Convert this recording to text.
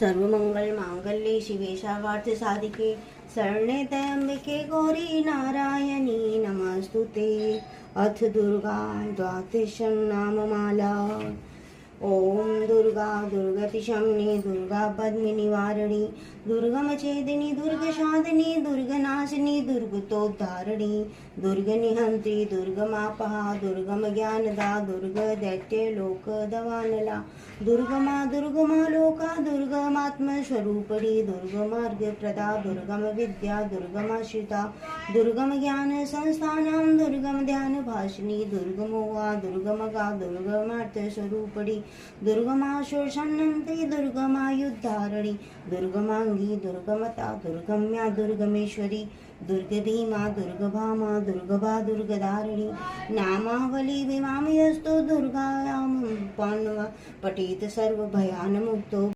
सर्वमंगल मांगल्ये शिवे सर्वार्थ साधिके शरण्ये त्र्यंबके गौरी नारायणी नमस्तुते। अथ दुर्गा द्वादशं नाममाला। ओम दुर्गा दुर्गति शमनी दुर्गा पद्मिनी वारिणी दुर्गमछेदिनी दुर्गशादिनी दुर्गनाशिनी दुर्गतोद्धारिणी दुर्गनिहंत्री दुर्गमापहा दुर्गम ज्ञानदा दुर्ग दैत्य लोक दवानला दुर्गमा दुर्गमा लोका दुर्गमात्मस्वरूपिणी दुर्गमार्ग प्रदा दुर्गम विद्या दुर्गमाश्रिता दुर्गम ज्ञान संस्थानां दुर्गम ध्यान भाषिणी दुर्गमोवा दुर्गमगा दुर्गमार्थ स्वरूपिणी दुर्गमाशोषणन्ति दुर्गमायुद्धारिणी दुर्गमांगी दुर्गमता दुर्गम्या दुर्गमेश्वरी दुर्गधीमा दुर्गभामा दुर्गभा दुर्गधारिणी नामावली विमामयस्तु दुर्गायां पठेत सर्वभयानमुक्तो